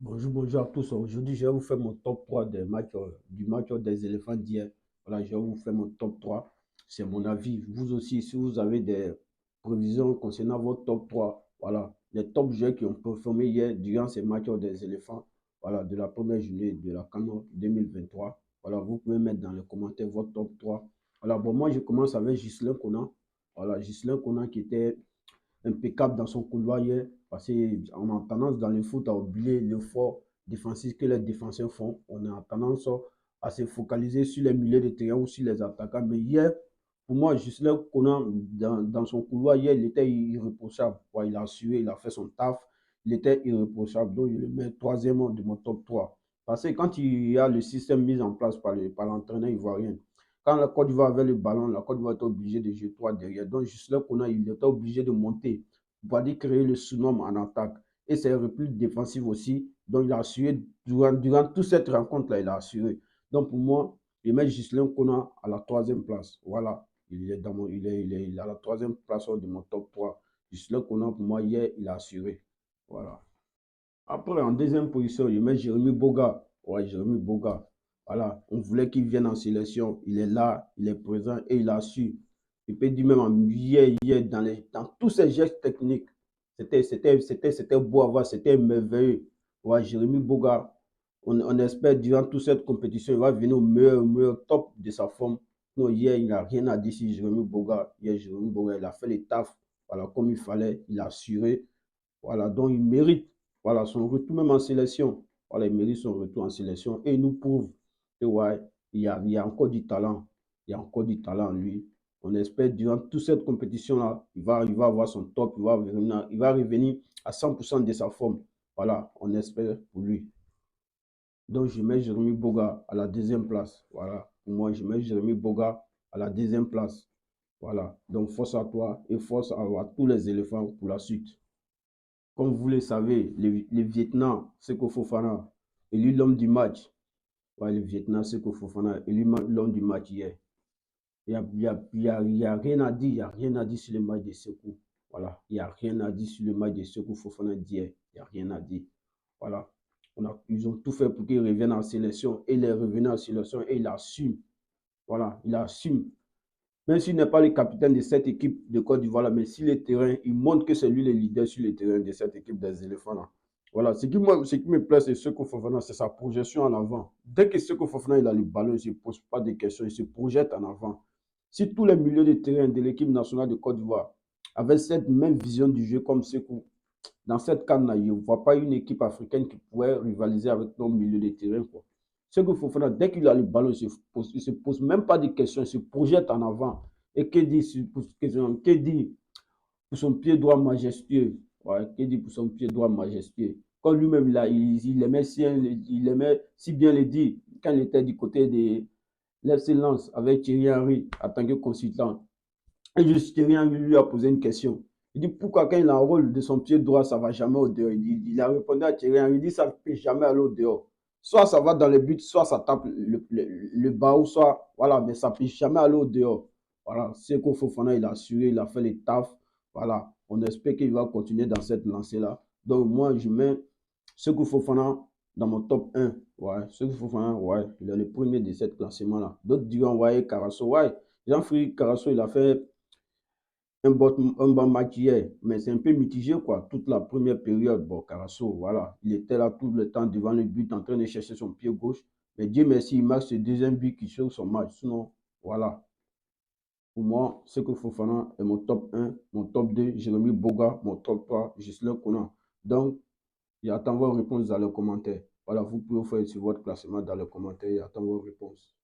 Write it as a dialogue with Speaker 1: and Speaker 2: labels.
Speaker 1: Bonjour, bonjour à tous. Aujourd'hui, je vais vous faire mon top 3 des matchs, du match des éléphants d'hier. Voilà, je vais vous faire mon top 3. C'est mon avis. Vous aussi, si vous avez des prévisions concernant votre top 3, voilà, les top joueurs qui ont performé hier durant ces matchs des éléphants, voilà, de la première journée de la CAN 2023. Voilà, vous pouvez mettre dans les commentaires votre top 3. Voilà, bon, moi, je commence avec Ghislain Conan. Voilà, Ghislain Conan qui était impeccable dans son couloir hier, parce qu'on a tendance dans le foot à oublier l'effort défensif que les défenseurs font. On a tendance à se focaliser sur les milieux de terrain ou sur les attaquants. Mais hier, pour moi, Ghislain Conan, dans son couloir, hier, il était irréprochable. Ouais, il a assuré, il a fait son taf. Il était irréprochable. Donc, je le mets troisièmement de mon top 3. Parce que quand il y a le système mis en place par l'entraîneur ivoirien, quand la Côte d'Ivoire avait le ballon, la Côte d'Ivoire était obligée de jouer 3 derrière. Donc, Ghislain Konan, il était obligé de monter pour aller créer le surnombre en attaque. Et ses replis défensifs aussi. Donc, il a assuré, durant toute cette rencontre-là, il a assuré. Donc, pour moi, je mets Ghislain Konan à la troisième place. Voilà. Il est à la troisième place de mon top 3. Ghislain Konan, pour moi, hier, il a assuré. Voilà. Après, en deuxième position, je mets Jérémy Boga. Ouais, Jérémy Boga. Voilà, on voulait qu'il vienne en sélection. Il est là, il est présent et il a su. Il peut dire même hier, dans tous ses gestes techniques, c'était beau à voir, c'était merveilleux. Ouais, Jérémy Boga, on espère durant toute cette compétition, il va venir au meilleur top de sa forme. Non, hier, il n'a rien à dire sur Jérémy Boga. Hier, Jérémy Boga, il a fait les tafs, voilà, comme il fallait, il a assuré. Voilà, donc il mérite voilà, son retour même en sélection. Voilà, il mérite son retour en sélection et il nous prouve que ouais, il y a encore du talent. Il y a encore du talent en lui. On espère durant toute cette compétition-là, il va avoir son top, il va revenir à 100% de sa forme. Voilà, on espère pour lui. Donc, je mets Jérémy Boga à la deuxième place. Voilà, pour moi, je mets Jérémy Boga à la deuxième place. Voilà, donc force à toi et force à tous les éléphants pour la suite. Comme vous le savez, le Vietnam, Seko Fofana, élu l'homme du match. Ouais, le Vietnam, Seko Fofana, élu l'homme du match hier. Il y a rien à dire, il n'y a rien à dire sur le match de Seko. Voilà, il n'y a rien à dire sur le match de Seko Fofana d'hier. Il n'y a rien à dire. Voilà, ils ont tout fait pour qu'il revienne en sélection. Et il est revenu en sélection et il assume. Voilà, il assume. Même s'il n'est pas le capitaine de cette équipe de Côte d'Ivoire, mais sur le terrain, il montre que c'est lui le leader sur le terrain de cette équipe des éléphants là. Voilà, ce qui me plaît, c'est Seko Fofana, c'est sa projection en avant. Dès que Seko Fofana il a le ballon, il ne se pose pas de questions, il se projette en avant. Si tous les milieux de terrain de l'équipe nationale de Côte d'Ivoire avaient cette même vision du jeu comme Seko, dans cette CAN-là, je ne vois pas une équipe africaine qui pourrait rivaliser avec nos milieux de terrain, quoi. Ce qu'il faut faire, dès qu'il a le ballon, il ne se pose même pas de questions, il se projette en avant. Et que dit pour son pied droit majestueux? Ouais, que dit pour son pied droit majestueux? Quand lui-même, il aimait si bien le dire, quand il était du côté de l'excellence avec Thierry Henry en tant que consultant. Et juste Thierry Henry lui a posé une question. Il dit pourquoi quand il enroule de son pied droit, ça ne va jamais au dehors. Il a répondu à Thierry Henry, il dit ça ne peut jamais aller au dehors. Soit ça va dans le but, soit ça tape le bas, ou soit, voilà, mais ça ne peut jamais aller au dehors. Voilà, Seko Fofana, il a assuré, il a fait les tafs. Voilà, on espère qu'il va continuer dans cette lancée-là. Donc, moi, je mets Seko Fofana dans mon top 1. Ouais, Seko Fofana, ouais, il est le premier de cette classement-là. D'autres diront, ouais, Carasso, ouais. Jean-Philippe Carasso, il a fait un bon match hier, mais c'est un peu mitigé, quoi. Toute la première période, bon, Carasso, voilà, il était là tout le temps devant le but en train de chercher son pied gauche. Mais Dieu merci, il marque ce deuxième but qui sauve son match. Sinon, voilà. Pour moi, ce que Fofana est mon top 1, mon top 2, Jérémy Boga, mon top 3, Ghislain Konan. Donc, j'attends vos réponses dans les commentaires. Voilà, vous pouvez faire sur votre classement dans les commentaires. J'attends vos réponses.